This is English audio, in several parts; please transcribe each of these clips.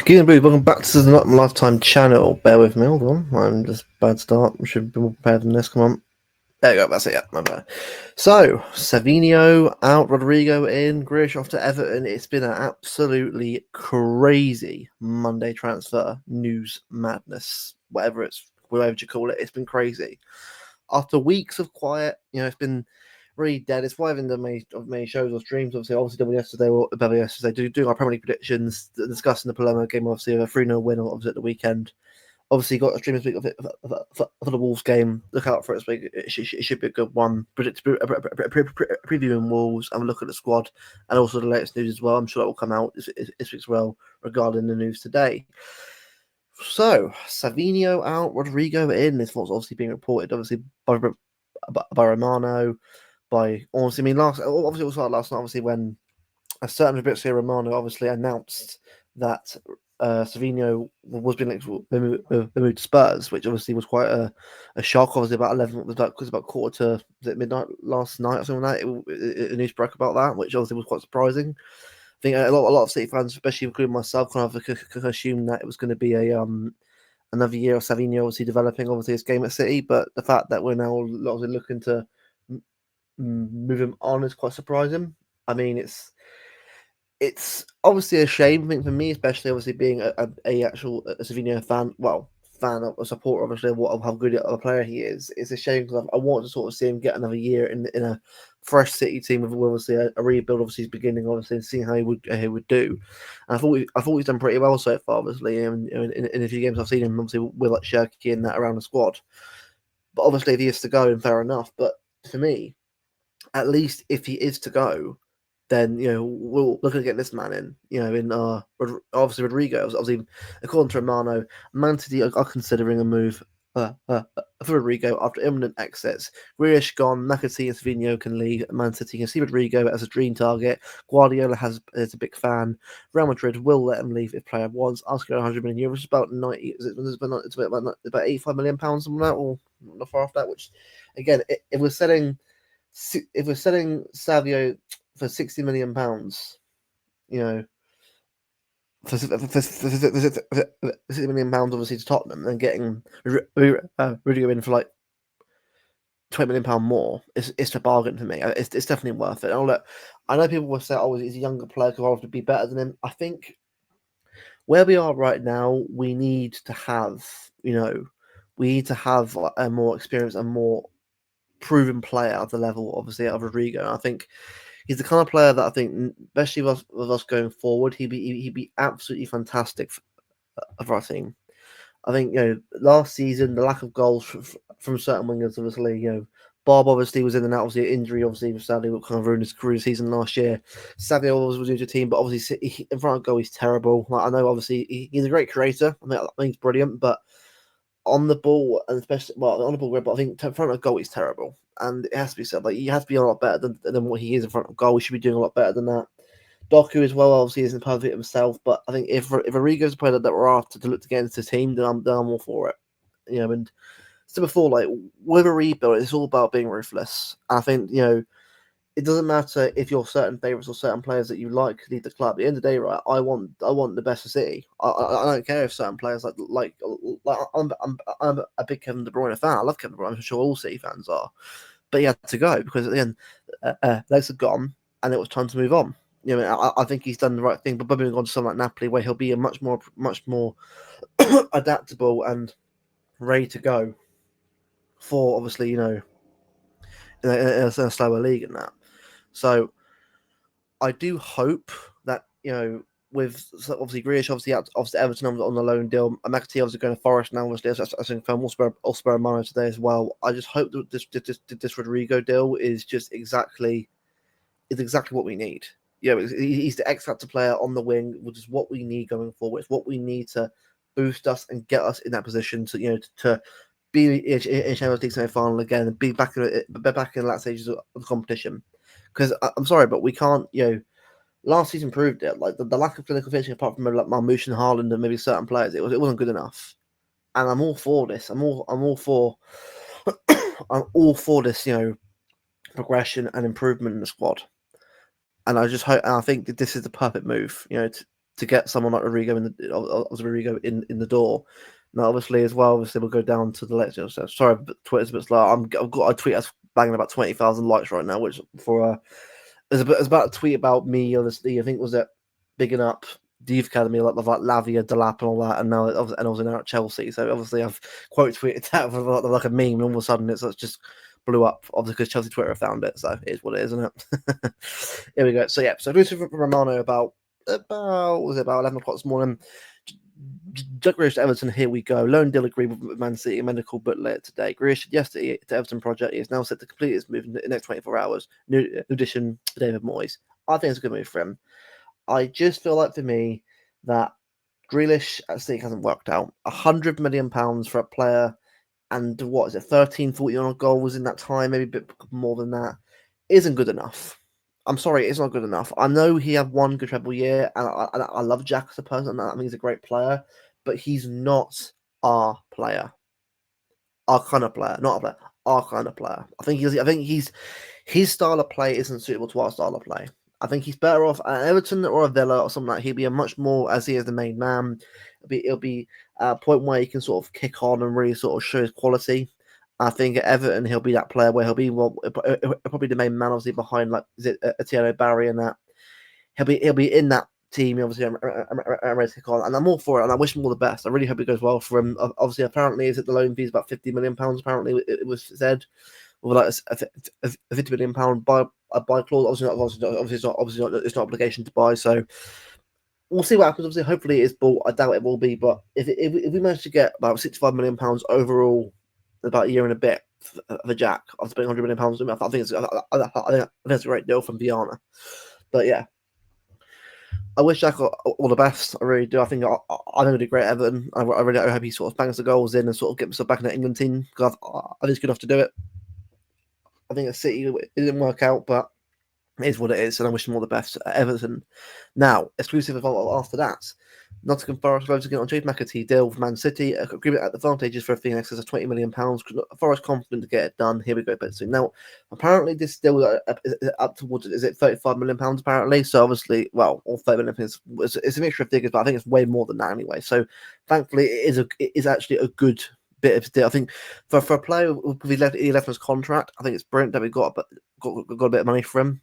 Good evening, welcome back to the Not Lifetime channel. Bear with me, hold on. I'm just bad start. We should be more prepared than this. Come on. There you go, that's it, yeah, my bad. So, Savinho out, Rodrygo in, Grealish off to Everton. It's been an absolutely crazy Monday transfer news madness. Whatever you call it, it's been crazy. After weeks of quiet, it's been really dead. It's why I haven't done many shows or streams. Obviously done yesterday or better yesterday. Doing our Premier League predictions, discussing the Palermo game. Obviously, a 3-0 win. Obviously at the weekend. Obviously, got a stream this week for the Wolves game. Look out for it this week. It should be a good one. Previewing Wolves, have a look at the squad and also the latest news as well. I'm sure that will come out this week as well regarding the news today. So, Savinho out, Rodrygo in. This was obviously being reported, obviously by Romano, by honestly, obviously it was last night, obviously when a certain Fabrizio Romano obviously announced that Savinho was being linked with moved to Spurs, which obviously was quite a shock. Obviously, about 11, it was about quarter to midnight last night or something like that. The news broke about that, which obviously was quite surprising. I think a lot of City fans, especially including myself, kind of assumed that it was going to be a another year of Savinho obviously developing obviously his game at City, but the fact that we're now obviously looking to move him on is quite surprising. I mean, it's obviously a shame. I think for me, especially obviously being a actual Savinho fan, fan of a supporter obviously of how good of a player he is. It's a shame because I want to sort of see him get another year in a fresh City team with obviously a rebuild. Obviously, he's beginning obviously and seeing how he would do. And I thought he's done pretty well so far. Obviously, in a few games I've seen him obviously with like Shirky and that around the squad. But obviously, if he is to go, then fair enough. But for me, at least if he is to go, then we're looking to get this man in. Obviously Rodrygo. Obviously, according to Romano, Man City are considering a move for Rodrygo after imminent exits. Grealish gone, Mcatee and Savinho can leave. Man City can see Rodrygo as a dream target. Guardiola is a big fan. Real Madrid will let him leave if player wants. Asking 100 million euros, about 90. It's about 85 million pounds, something like that, or not far off that. Which, again, if we're selling Savio for £60 million, for £60 million, obviously to Tottenham, and getting Rudiger in for like £20 million more, it's a bargain for me. It's definitely worth it. I know people will say, "Oh, he's a younger player, could obviously be better than him." I think where we are right now, we need to have a more experienced and more proven player at the level, obviously, of Rodrigo. And I think he's the kind of player that I think, especially with us going forward, he'd be absolutely fantastic for our team. I think last season the lack of goals from certain wingers, obviously, Bob obviously was in and out, obviously injury, obviously sadly what kind of ruined his career season last year. Savio was new to the team, but obviously in front of goal he's terrible. Like, I know obviously he's a great creator. I think he's brilliant, but on the ball, and especially on the ball, but I think in front of goal he's terrible, and it has to be said. Like, he has to be a lot better than what he is in front of goal. He should be doing a lot better than that. Doku as well, obviously, isn't perfect himself, but I think if Rodrigo's a player that we're after to look to get into the team, then I'm all for it. And so before, like with a rebuild, it's all about being ruthless. I think it doesn't matter if you're certain favourites or certain players that you like leave the club. At the end of the day, right? I want the best for City. I don't care if certain players like I'm a big Kevin De Bruyne fan. I love Kevin De Bruyne. I'm sure all City fans are, but he had to go because at the end, legs are gone, and it was time to move on. I think he's done the right thing. But moving on to someone like Napoli, where he'll be a much more adaptable and ready to go for obviously in a slower league and that. So I do hope that with obviously Grealish obviously Everton on the loan deal, Mcatee obviously going to Forest now. Obviously, I think found also Romano today as well. I just hope that this Rodrygo deal is just exactly what we need. He's the X factor player on the wing, which is what we need going forward. It's what we need to boost us and get us in that position to be in Champions League semi-final again and be back in the last stages of the competition. Because I'm sorry, but we can't. Last season proved it. Like the lack of clinical finishing, apart from like Marmoush and Haaland and maybe certain players, it wasn't good enough. And I'm all for this. I'm all for I'm all for this. Progression and improvement in the squad. And I just hope, and I think that this is the perfect move. to get someone like Rodrygo in the door. Now, obviously, as well, obviously, we'll go down to the lecture. So, sorry, but Twitter's a bit slow. I've got a tweet that's banging about 20,000 likes right now, which for there's about a tweet about me, obviously, I think was it bigging up the youth academy, like Lavia, Delap, and all that, and now I was now at Chelsea. So obviously, I've quote tweeted that for like a meme, and all of a sudden, it's just blew up. Obviously, because Chelsea Twitter found it, so it is what it is, isn't it? Here we go. So yeah, so exclusive from Romano about was it about 11 o'clock this morning. Jack Grealish to Everton, here we go. Loan deal agreed with Man City, medical but later today. Grealish yesterday to Everton project. He is now set to complete his move in the next 24 hours. New addition, David Moyes. I think it's a good move for him. I just feel like for me that Grealish at City hasn't worked out. £100 million for a player, and what is it, 13, 14 goals in that time, maybe a bit more than that, isn't good enough. I'm sorry, it's not good enough. I know he had one good treble year, and I love Jack as a person. I think he's a great player, but he's not our player, our kind of player, not a player, our kind of player. I think his style of play isn't suitable to our style of play. I think he's better off at Everton or a Villa or something like that. He'll be a much more, as he is the main man. It'll be a point where he can sort of kick on and really sort of show his quality. I think at Everton he'll be that player where he'll be probably the main man, obviously behind like is it Etienne Barry and that. He'll be in that team. Obviously, I'm ready to kick on, and I'm all for it. And I wish him all the best. I really hope it goes well for him. Obviously, apparently, is it the loan fee is about £50 million? Apparently, it was said with like a £50 million buy clause. Obviously, it's not obligation to buy. So we'll see what happens. Obviously, hopefully it is bought. I doubt it will be, but if we manage to get about £65 million overall, about a year and a bit for Jack, after spending £100 million, I think that's a great deal from Viana. But yeah, I wish Jack all the best. I really do. I think he'll do great at Everton. I really hope he sort of bangs the goals in and sort of gets himself back in the England team because I think he's good enough to do it. I think at City it didn't work out, but it is what it is, and I wish him all the best at Everton. Now, exclusive after that, Nottingham Forest votes again on Jade Mcatee deal with Man City. Agreement at the advantages for a fee in excess of £20 million. Forest confident to get it done. Here we go, Betsy. Now, apparently this deal is up towards, is it £35 million apparently? So obviously, well, all £30 million it's a mixture of figures, but I think it's way more than that anyway. So thankfully, it is actually a good bit of deal. I think for a player with 11's contract, I think it's brilliant that we got a bit of money for him.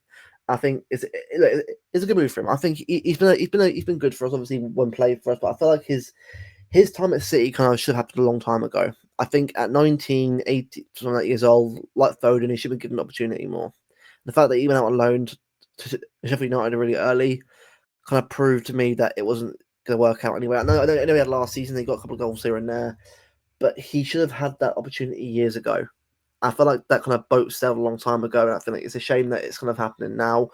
I think it's a good move for him. I think he's been good for us. Obviously, when played for us, but I feel like his time at City kind of should have happened a long time ago. I think at 19, 18, something like years old, like Foden, he should have been given an opportunity more. The fact that he went out on loan to Sheffield United really early kind of proved to me that it wasn't going to work out anyway. I know he had last season; he got a couple of goals here and there, but he should have had that opportunity years ago. I feel like that kind of boat sailed a long time ago, and I think it's a shame that it's kind of happening now.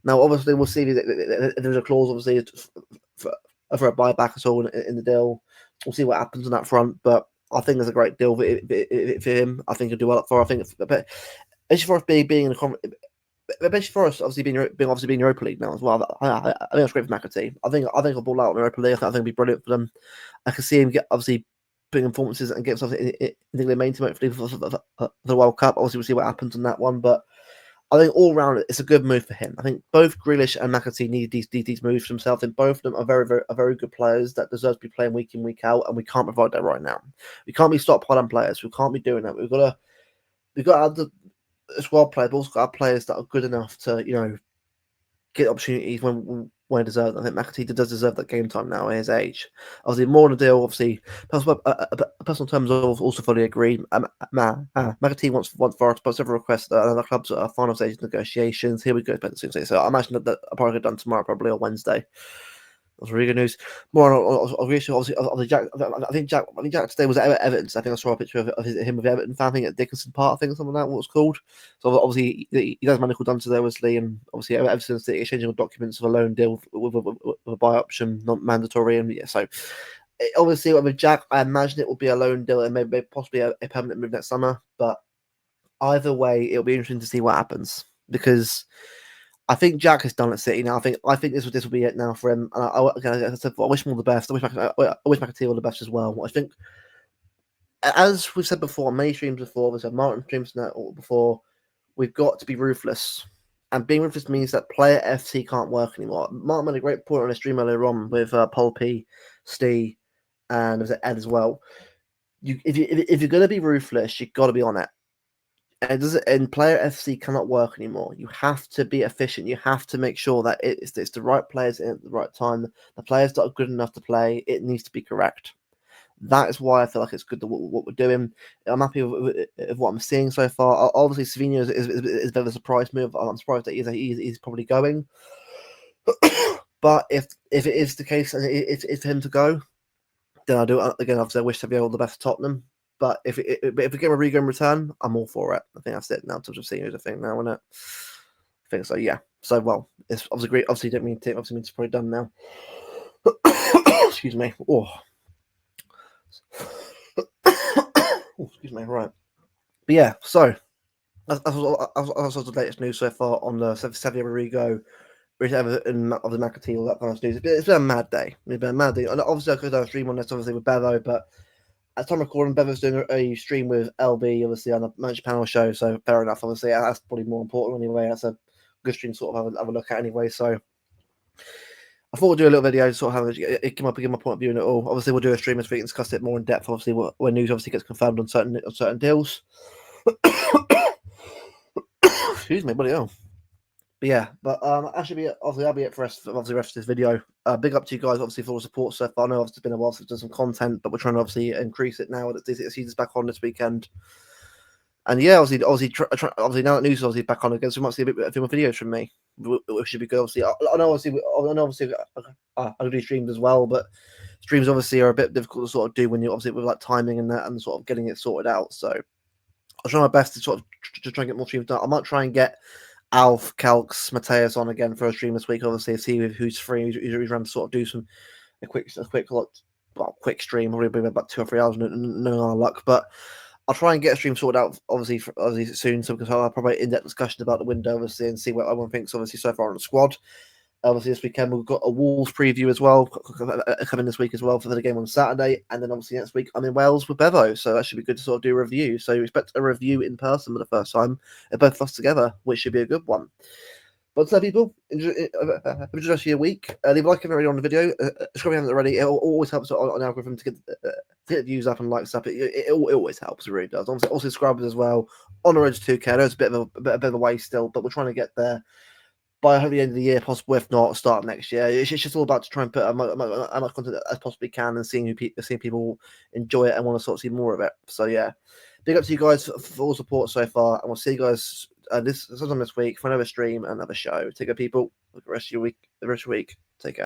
Now, obviously, we'll see if there's a clause, obviously, for a buyback at all in the deal. We'll see what happens on that front, but I think there's a great deal for him. I think he'll do well for. I think, but especially for us being in the especially for us, obviously being Europa League now as well. I think that's great for Mcatee. I think he'll ball out in Europa League. I think it'll be brilliant for them. I can see him get obviously big performances and get himself in the main team hopefully for the World Cup. Obviously, we'll see what happens on that one, but I think all round it's a good move for him. I think both Grealish and Mcatee need these moves for themselves, and both of them are very good players that deserve to be playing week in, week out, and we can't provide that right now. We can't be stockpiling players. We can't be doing that. We've got to have the squad players, but also got to have players that are good enough to get opportunities when deserved. I think Mcatee does deserve that game time now at his age. Obviously, more on the deal. Obviously, personal terms also fully agree. Mcatee wants Forest, but several requests other clubs at final stage negotiations. Here we go. So I imagine that I'll probably get done tomorrow, probably or Wednesday. That's really good news. More on Jack. I think Jack today was at Everton. So I think I saw a picture of him with Everton fan. I think at Dickinson Park. I think something like that. What it's called. So obviously he does medical done today, obviously, and obviously Everton's exchanging documents of a loan deal with a buy option, not mandatory, and yeah. So obviously with Jack, I imagine it will be a loan deal and maybe possibly a permanent move next summer. But either way, it'll be interesting to see what happens because I think Jack has done at City now. I think this will be it now for him. And I wish him all the best. I wish Mcatee all the best as well. I think, as we've said before, many streams before, we've said Martin streams now before, we've got to be ruthless And being ruthless means that player FC can't work anymore. Mark made a great point on a stream earlier on with Pulpy, Steve, and there was Ed as well. If you're going to be ruthless, you've got to be on it. And player FC cannot work anymore. You have to be efficient. You have to make sure that it's the right players at the right time. The players that are good enough to play, it needs to be correct. That is why I feel like it's good what we're doing. I'm happy with what I'm seeing so far. Obviously, Savinho is a bit of a surprise move. I'm surprised that he's probably going. But if it is the case and it's for him to go, then I do again. Obviously, I wish Savinho all the best to Tottenham. But if we get Rodrygo in return, I'm all for it. I think that's it now. In terms of seeing who's a thing now, isn't it? I think so. Yeah. So well, it's obviously great. Obviously, don't mean to. Obviously, means it's probably done now. Excuse me. Oh. Excuse me. Right. But yeah. So that's the latest news so far on the Savinho Rodrygo, Everton of the Mcatee, all that kind of news. It's been a mad day. It's been a mad day. And obviously, I could have a stream on this, obviously with Bevo, but at the time recording, Bevo's doing a stream with LB, obviously on the Manchester Panel show. So fair enough. Obviously, that's probably more important anyway. That's a good stream to sort of have a look at anyway. So I thought we'd do a little video to sort of have it come up and give my point of view on it all. Obviously, we'll do a stream this week and discuss it more in depth. Obviously, when news obviously gets confirmed on certain deals. Excuse me, bloody hell. But yeah, actually, that'll be it for us. Obviously, the rest of this video. Big up to you guys, obviously, for all the support so far. I know obviously it's been a while since we've done some content, but we're trying to obviously increase it now that the season's back on this weekend. And yeah, obviously now that news is obviously back on again, so we might see a few more videos from me, which should be good. Obviously, I know obviously I do streams as well, but streams obviously are a bit difficult to sort of do when you obviously with like timing and that and sort of getting it sorted out. So I'll try my best to sort of to try and get more streams done. I might try and get Alf, Calx, Mateus on again for a stream this week. Obviously, see who's free, who's around to sort of do a quick quick stream. Probably about 2 or 3 hours, no luck. But I'll try and get a stream sorted out, obviously soon. So because I'll have probably in-depth discussion about the window, obviously, and see what everyone thinks. Obviously, so far on the squad. Obviously, this weekend we've got a Wolves preview as well coming this week as well for the game on Saturday, and then obviously next week I'm in Wales with Bevo, so that should be good to sort of do a review. So expect a review in person for the first time, both of us together, which should be a good one. But so people, enjoy the rest of your week. Leave a like if you're already on the video. Subscribe if you haven't already. It always helps on the algorithm to get views up and likes up. It always helps. It really does. Also subscribers as well. On the road to 2K. There's a bit of a way still, but we're trying to get there by the end of the year, possibly if not, start next year. It's just all about to try and put as much content as possibly can and seeing people enjoy it and want to sort of see more of it. So yeah, big up to you guys for all support so far, and we'll see you guys sometime this week for another stream and another show. Take care, people. Have a good rest of your week. The rest of your week.